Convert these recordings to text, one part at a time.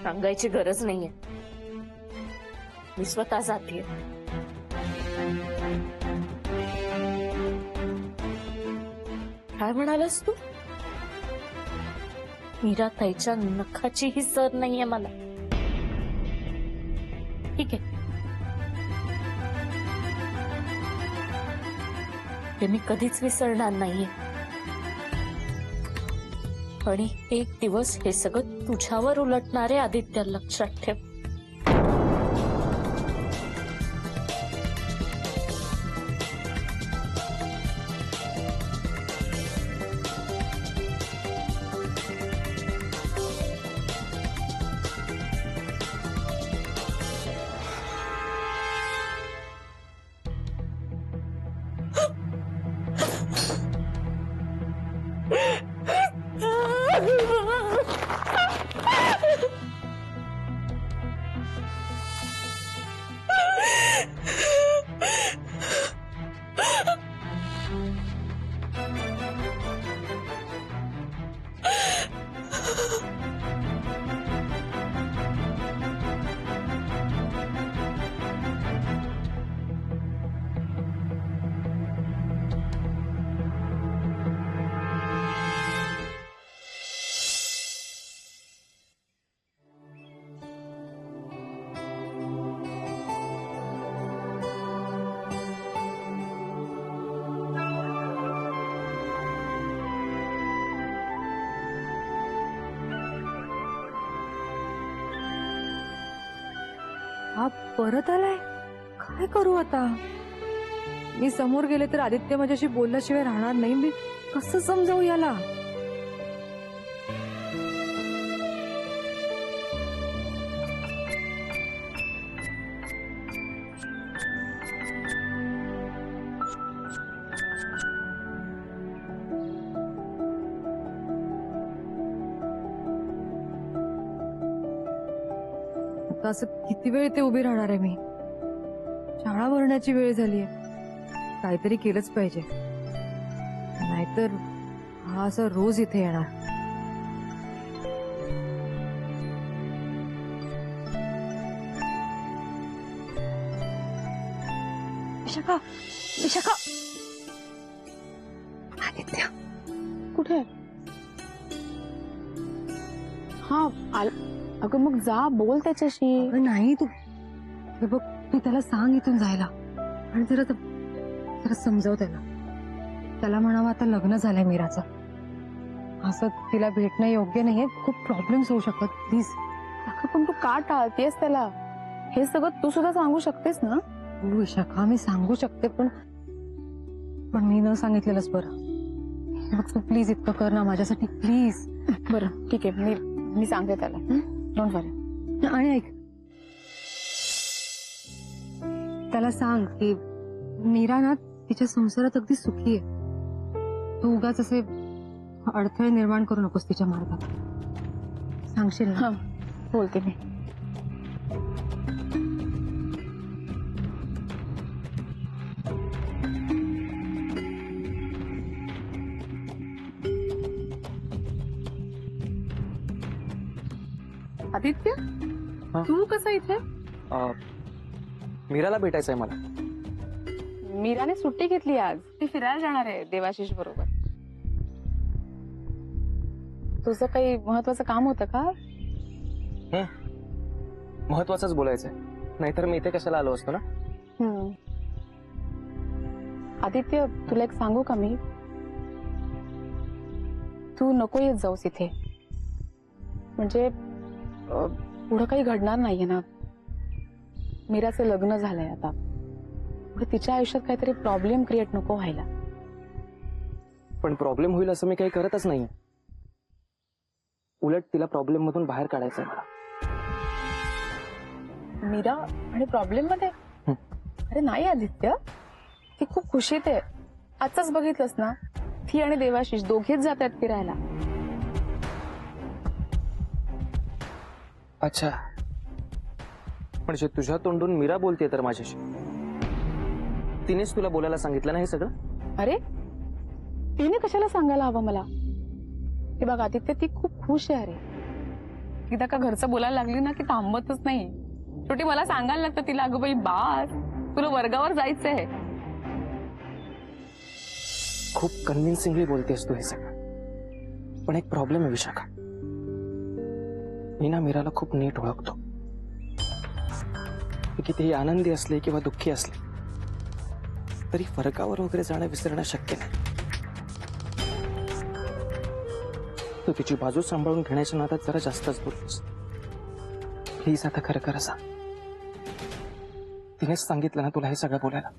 सांगायची गरज नाहीये, मी स्वतः जातीये. काय म्हणालस तू? मीरा ताईच्या नखाचीही सर नाहीये मला. ठीक आहे, हे मी कधीच विसरणार नाहीये. आणि एक दिवस हे सगळं तुझ्यावर उलटणारे आदित्य, लक्षात ठेव. हा परत आलाय. काय करू आता? मी समोर गेले तर आदित्य माझ्याशी बोलल्याशिवाय राहणार नाही. मी कसं समजावू याला? आता असं किती वेळ ते उभी राहणार आहे मी? शाळा भरण्याची वेळ झालीये. काहीतरी केलंच पाहिजे, नाहीतर हा असं रोज इथे येणार. विशाखा, विशाखा, आदित्य कुठे? हा अगं मग जा, बोल त्याच्याशी. अगं नाही, तू हे बघ, तू त्याला सांग इथून जायला. आणि जरा जरा समजाव त्याला म्हणावं आता लग्न झालंय मीराचं. असं तिला भेटणं योग्य नाहीये. खूप प्रॉब्लेम्स होऊ शकतात. प्लीज. अगं पण तू का टाळतेस त्याला? हे सगळं तू सुद्धा सांगू शकतेस ना. हो विशाखा, मी सांगू शकते, पण मी न सांगितलेलंच बरं. बघ तू प्लीज इतकं कर ना माझ्यासाठी, प्लीज. बरं ठीक आहे, मी सांगते त्याला. डोंट वरी. आणि ऐक, त्याला सांग की मीरा ना तिच्या संसारात अगदी सुखी आहे. तू उगाच असे अडथळे निर्माण करू नकोस तिच्या मार्गात. सांगशील ना? हा, बोलते मी. आदित्य, तू कसा इथे? मीराला भेटायचंय मला. मीराने सुट्टी घेतली आज. ती फिरायला जाणार आहे देवाशीष बरोबर. तुझं काही महत्वाचं काम होतं का? महत्वाचंच बोलायचंय, नाहीतर मी इथे कशाला आलो असतो ना. आदित्य, तुला एक सांगू का मी? तू नको येत जाऊस इथे. म्हणजे पुढं काही घडणार नाहीये ना. मीराचं लग्न झालंय आता. पुढे तिच्या आयुष्यात काहीतरी प्रॉब्लेम क्रिएट नको व्हायला. पण प्रॉब्लेम होईल असं मी काही करतच नाहीये. उलट तिला प्रॉब्लेम मधून बाहेर काढायचंय मला. मीरा आणि प्रॉब्लेम मध्ये? अरे नाही आदित्य, ती खूप खुशीत आहे. आजच बघितलंस ना, ती आणि देवाशीष दोघेच जातात फिरायला. अच्छा, म्हणजे तुझ्या तोंडून मीरा बोलतेय तर माझ्याशी? तिनेच तुला बोलायला सांगितलं ना हे सगळं? अरे तिने कशाला सांगायला हवं मला? हे बघ आदित्य, ती खूप खुश आहे. अरे एकदा का घरचं बोलायला लागली ना की थांबतच नाही. शेवटी मला सांगायला लागतं तिला, अगं बाई बास, तुला वर्गावर जायचंय. खूप कन्व्हिन्सिंगली बोलतेस तू हे सगळं, पण एक प्रॉब्लेम आहे विशाखा. मी ना मीराला खूप नीट ओळखतो. ती कितीही आनंदी असली किंवा दुःखी असली तरी फरकावर वगैरे जाणं विसरणं शक्य नाही. तू तिची बाजू सांभाळून घेण्याच्या नादात जरा जास्तच बोलतोस. प्लीज आता खरं खरं सांग, तिनेच सांगितलं ना तुला हे सगळं बोलायला?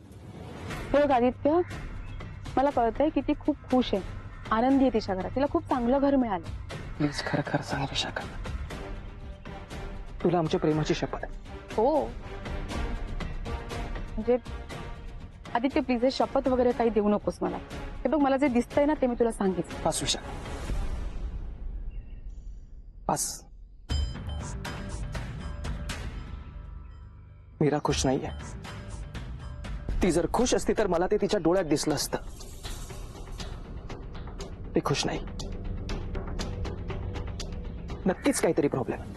बघ आदित्य, मला कळतंय की ती खूप खुश आहे, आनंदी आहे तिच्या घरात, तिला खूप चांगलं घर मिळालं. प्लीज खरं खरं सांग विशाखा, तुला आमच्या प्रेमाची शपथ आहे. हो म्हणजे आदित्य प्लीज, हे शपथ वगैरे काही देऊ नकोस मला. हे बघ, मला जे दिसतंय ना ते मी तुला सांगितलं. Pass Vishakha, pass. मीरा खुश नाहीये. ती जर खुश असती तर मला ते तिच्या डोळ्यात दिसलं असतं. ती खुश नाही. नक्कीच काहीतरी प्रॉब्लेम आहे.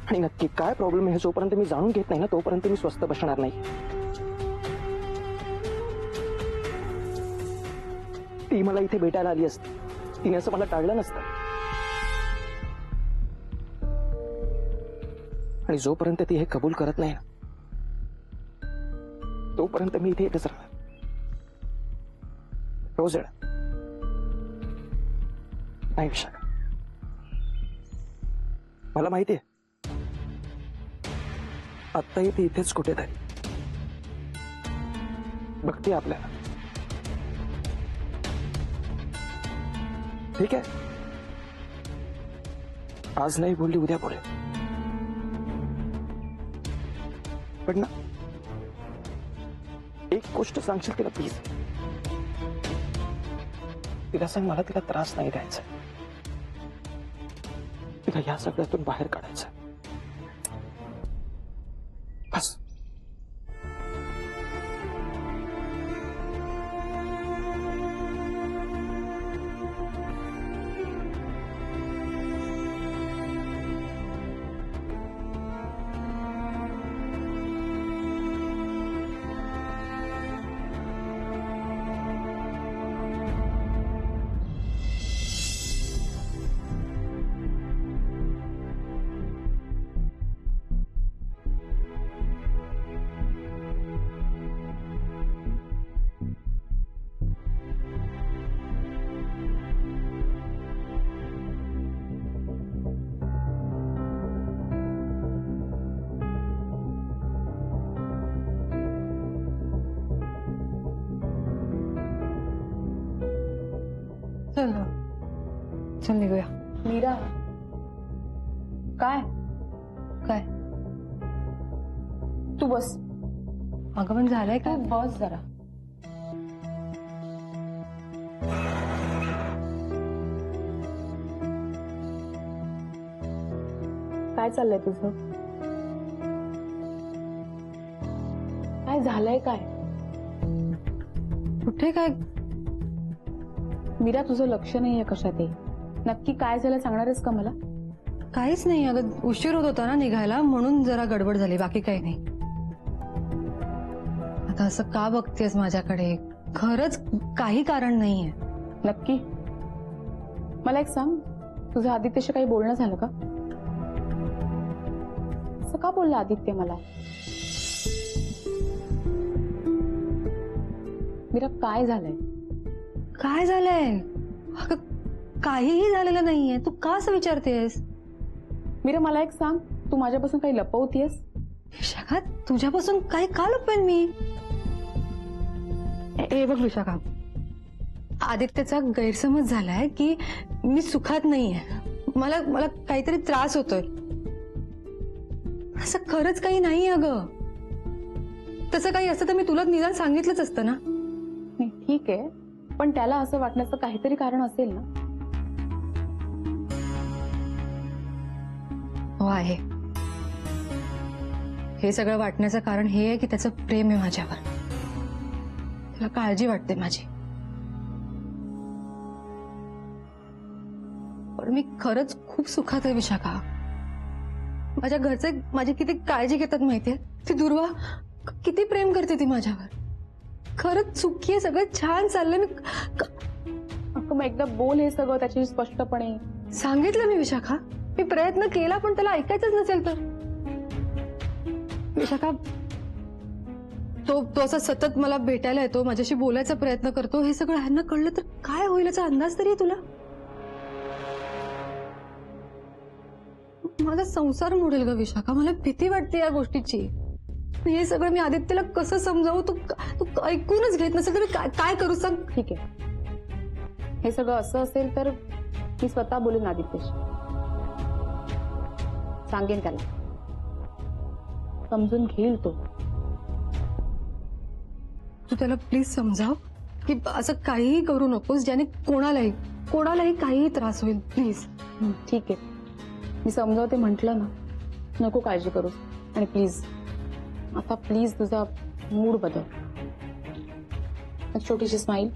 आणि नक्की काय प्रॉब्लेम आहे जोपर्यंत मी जाणून घेत नाही ना तोपर्यंत मी स्वस्थ बसणार नाही. ती मला इथे भेटायला आली असती, तिने असं मला टाळलं नसतं. आणि जोपर्यंत ती हे कबूल करत नाही ना तोपर्यंत मी इथे येतच राहणार. रोज येणार नाही विशाखा. मला माहिती आहे आत्ताही ती इथेच कुठेतरी बघते आपल्याला. ठीक आहे, आज नाही बोलली उद्या बोले. पण ना एक गोष्ट सांगशील तिला प्लीज? तिला सांग मला तिला त्रास नाही द्यायचा, तिला या सगळ्यातून बाहेर काढायचं बस. चल ना, चल निघूया. मीरा, काय काय तू बस. अगं पण झालंय तू काय? बस जरा. काय चाललंय तुझं? काय झालंय? काय कुठे काय? मीरा, तुझं लक्ष नाहीये कशात. नक्की काय झालं सांगणारच का मला? काहीच नाही अगं, उशीर होत होता ना निघायला म्हणून जरा गडबड झाली, बाकी काही नाही. आता असं का बघतेस माझ्याकडे? खरंच काही कारण नाहीये. नक्की मला एक सांग, तुझं आदित्यशी काही बोलणं झालं का? असं का बोलला आदित्य मला? मीरा, काय झालंय? काय झालंय? अगं काहीही झालेलं नाहीये, तू का असं विचारतेस? मीरा, मला एक सांग, तू माझ्यापासून काही लपवतीयस? विशाखा, तुझ्यापासून काही का लपवेन मी? हे बघ विशाखा, आदित्यचा गैरसमज झालाय की मी सुखात नाहीये, मला मला काहीतरी त्रास होतोय. असं खरंच काही नाही अगं. तसं काही असतं तर मी तुला निदान सांगितलंच असतं ना. नाही, ठीक आहे, पण त्याला असं वाटण्याचं काहीतरी कारण असेल ना? हो आहे. हे सगळं वाटण्याचं कारण हे आहे की त्याचं प्रेम आहे माझ्यावर. त्याला काळजी वाटते माझी. पण मी खरंच खूप सुखात आहे विशाखा. माझ्या घरचे माझी किती काळजी घेतात माहितीये. ती दुर्वा किती प्रेम करते ती माझ्यावर. खरंच सुखी आहे, सगळं छान चाललंय. अगं मग एकदा बोल हे सगळं त्याची स्पष्टपणे. सांगितलं मी विशाखा, मी प्रयत्न केला पण त्याला ऐकायचंच नसेल तर. विशाखा तो असं सतत मला भेटायला येतो, माझ्याशी बोलायचा प्रयत्न करतो. हे सगळं ह्यांना कळलं तर काय होईल याचा अंदाज तरी आहे तुला? माझा संसार मोडेल ग विशाखा. मला भीती वाटते या गोष्टीची. हे सगळं मी आदित्यला कसं समजावू? तू ऐकूनच घेत नसेल तर मी काय करू सांग? ठीक आहे, हे सगळं असं असेल तर मी स्वतः बोलेन आदित्यशी. सांगेन त्याला, समजून घेईल तो. तू त्याला प्लीज समजाव की असं काहीही करू नकोस ज्याने कोणालाही काहीही त्रास होईल. प्लीज. ठीक आहे, मी समजावते म्हटलं ना. नको काळजी करूस. आणि प्लीज आता प्लीज तुझा मूड बदल. एक छोटीशी स्माईल.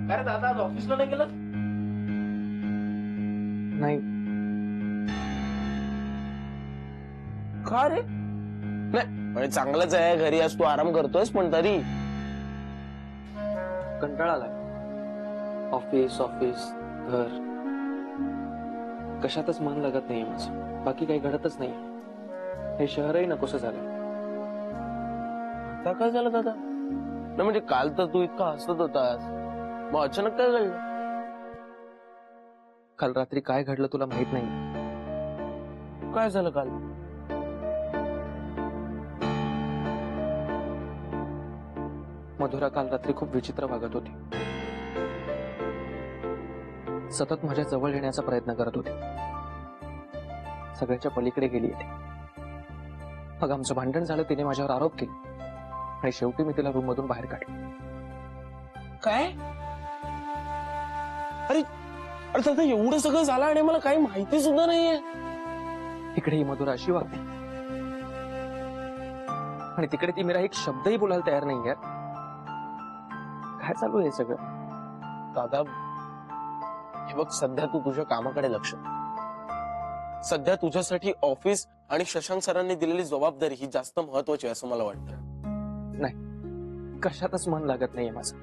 अरे दादा आज ऑफिसला नाही गेलं? नाही. का रे? नाही म्हणजे चांगलंच आहे, घरी आज तू आराम करतोयस, पण तरी कंटाळा आलाय. ऑफिस ऑफिस घर, कशातच मन लागत नाहीये माझं. बाकी काही घडतच नाही. हे शहरही नकोसं झालं. आता काय झालं दादा? नाही म्हणजे काल तर तू इतका हसत होतास, मग अचानक काय घडलं? काल रात्री काय घडलं तुला माहित नाही. काय झालं काल? मधुरा काल रात्री खूप विचित्र वागत होती. सतत माझ्या जवळ येण्याचा प्रयत्न करत होती. सगळ्याच्या पलीकडे गेली ती. मग आमचं भांडण झालं, तिने माझ्यावर आरोप केले आणि शेवटी मी तिला रूम मधून बाहेर काढलं. काय? अरे अरे दादा एवढं सगळं झालं आणि मला काही माहिती सुद्धा नाहीये. इकडे ही मधुरा अशी वागते आणि तिकडे ती मीरा एक शब्दही बोलायला तयार नाही यार. काय चालू आहे सगळं? दादा हे बघ, सध्या तू तुझ्या कामाकडे लक्ष. सध्या तुझ्यासाठी ऑफिस आणि शशांक सरांनी दिलेली जबाबदारी ही जास्त महत्वाची आहे असं मला वाटतं. नाही, कशातच मन लागत नाहीये माझं.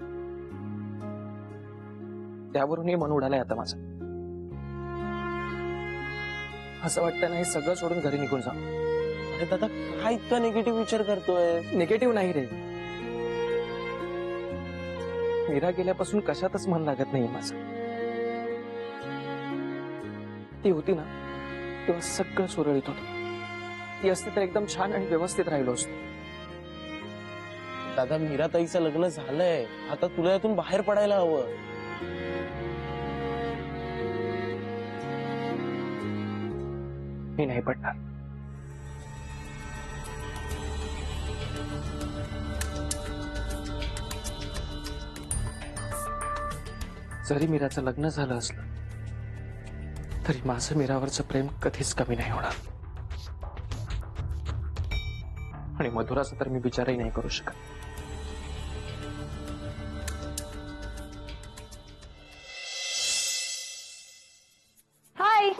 त्यावरूनही मन उडालंय आता माझं. असं वाटतं नाही सगळं सोडून घरी निघून जा. अरे दादा काय इतका निगेटिव्ह विचार करतोय? निगेटिव्ह नाही रे, मीरा गेल्यापासून कशातच मन लागत नाहीये माझं. ती होती ना तेव्हा सगळं सुरळीत होतं. ती असती तर एकदम छान आणि व्यवस्थित राहिलो असतो. दादा मीराताईचं लग्न झालंय, आता तुला यातून बाहेर पडायला हवं. मी नाही पडणार. जरी मीराचं लग्न झालं असलं तरी माझं मीरावरचं प्रेम कधीच कमी नाही होणार. आणि मधुराचा तर मी विचारही नाही करू शकत. हाय.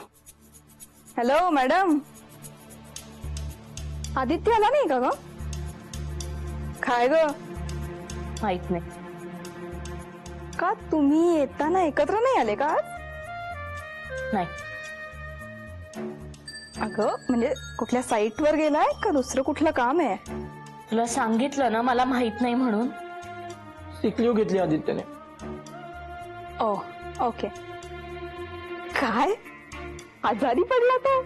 Hello madam. आदित्य आला नाही का ग? काय ग? माहित नाही. का तुम्ही येताना एकत्र नाही आले का? नाही. अगं म्हणजे कुठल्या साईटवर गेलाय का दुसरं कुठलं काम आहे? तुला सांगितलं ना मला माहित नाही म्हणून. सिक लीव घेतली आदित्यने. ओ ओके. काय आजारी पडला तो?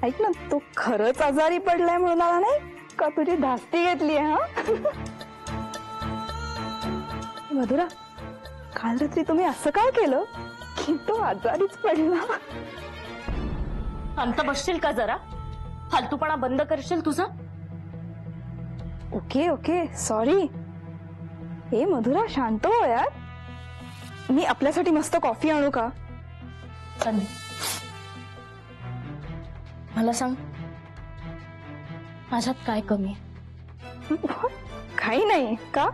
ऐक ना, तो खरंच आजारी पडलाय म्हणून आला नाही का तुझी धास्ती घेतली आहे? हा मधुरा, काल रात्री तुम्ही असं काय केलं की तो आजारीच पडला? शांत बसशील का जरा? फालतूपणा बंद करशील तुझा? Okay okay sorry. ए मधुरा शांत हो यार. मी आपल्यासाठी मस्त कॉफी आणू का? संधी मला सांग, माझ्यात काय कमी आहे? काही नाही का?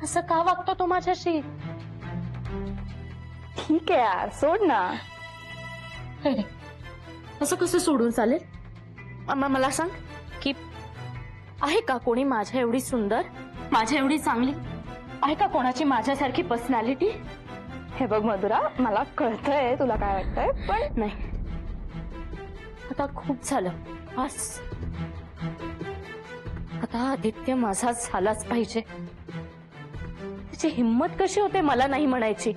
असं का वागतो तो माझ्याशी? ठीक आहे यार, सोड ना. हे रे, असं कसं सोडून चालेल? मला सांग की आहे का कोणी माझ्या एवढी सुंदर, माझ्या एवढी चांगली? आहे का कोणाची माझ्यासारखी पर्सनॅलिटी? हे बघ मधुरा, मला कळतंय तुला काय वाटतंय, पण नाही, आता खूप झालं बस. आता आदित्य माझा झालाच पाहिजे. त्याची हिम्मत कशी होते मला नाही म्हणायची?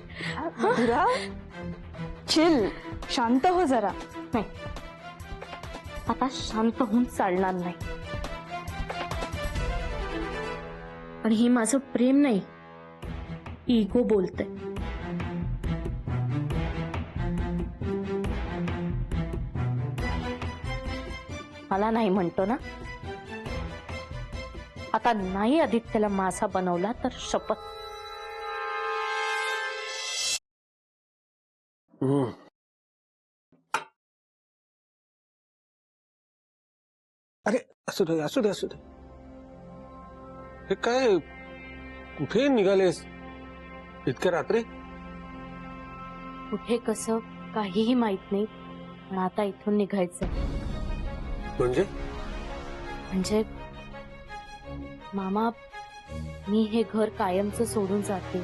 मधुरा चिल, शांत हो जरा. नाही, आता शांत होऊन चालणार नाही. आणि हे माझं प्रेम नाही, इगो बोलते. मला नाही म्हणतो ना? आता नाही आदित्यला माझा बनवला तर शपथ. अरे असू दे असू दे असू दे. हे काय, कुठे निघालेस इतक्या रात्री? कुठे कसं काहीही माहित नाही, पण आता इथून निघायचं. म्हणजे मामा, मी हे घर कायमचं सोडून जाते.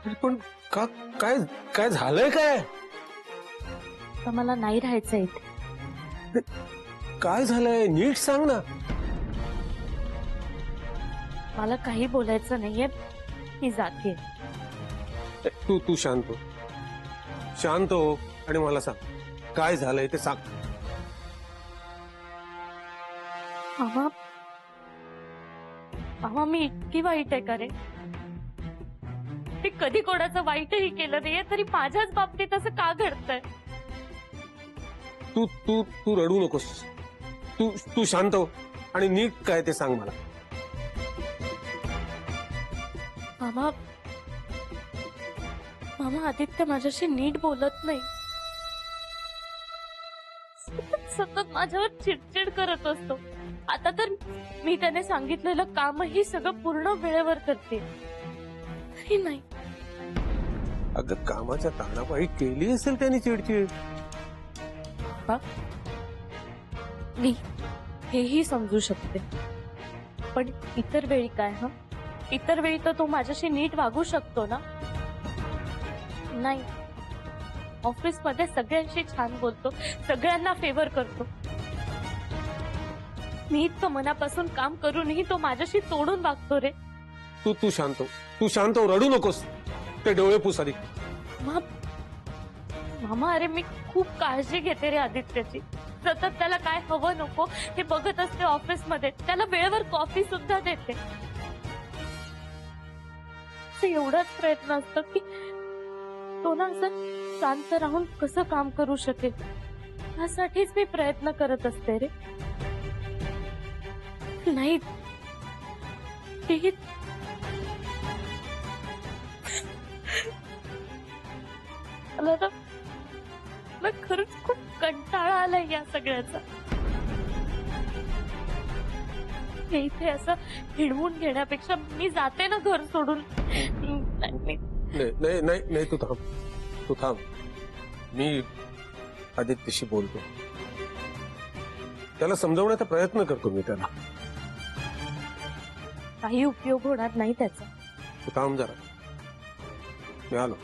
अरे पण का, काय काय झालंय काय? तर मला नाही राहायचं इथे. काय झालंय नीट सांग ना. मला काही बोलायचं नाहीये, मी जाते. तू तू शांत हो, शांत हो आणि मला सांग काय झालंय ते सांग. मामा, मामा, मी इतकी वाईट आहे का रे? मी कधी कोणाचं वाईटही केलं नाहीये, तरी माझ्याच बाबतीत असं का घडतंय? तू तू तू रडू नकोस. तू तू शांत हो आणि नीट काय ते सांग मला. मामा, मामा, आदित्य माझ्याशी नीट बोलत नाही. सतत माझ्यावर चिडचिड करत असतो. आता तर मी त्याने सांगितलेलं कामही सगळं पूर्ण वेळेवर करते, तरी नाही. अगं कामाच्या ताणापायी केली असेल त्यांनी चिडचिड. मी हेही समजू शकते, पण इतर वेळी काय? इतर वेळी तर तो माझ्याशी नीट वागू शकतो ना? नाही, ऑफिसमध्ये सगळ्यांशी छान बोलतो, सगळ्यांना फेवर करतो. मी इतकं मनापासून काम करूनही तो माझ्याशी तोडून वागतो रे. तू तू शांत हो, तू शांत हो, रडू नकोस. ते डोळे पुस आधी. मामा, अरे मी खूप काळजी घेते रे आदित्यची. सतत त्याला काय हवं नको हे बघत असते ऑफिसमध्ये. त्याला वेळेवर कॉफी सुद्धा देते. एवढाच प्रयत्न असतो की तो ना असं शांत राहून कसं काम करू शकेल, यासाठीच मी प्रयत्न करत असते रे. नाही, मला खरंच खूप कंटाळा आलाय या सगळ्याचा. इथे असं हिडवून घेण्यापेक्षा मी जाते ना घर सोडून. नाही नाही नाही नाही, तू थांब, तू थांब. मी आदित्यशी बोलतो, त्याला समजवण्याचा प्रयत्न करतो मी त्याला. काही उपयोग होणार नाही त्याचा. तू थांब जरा, मी आलो.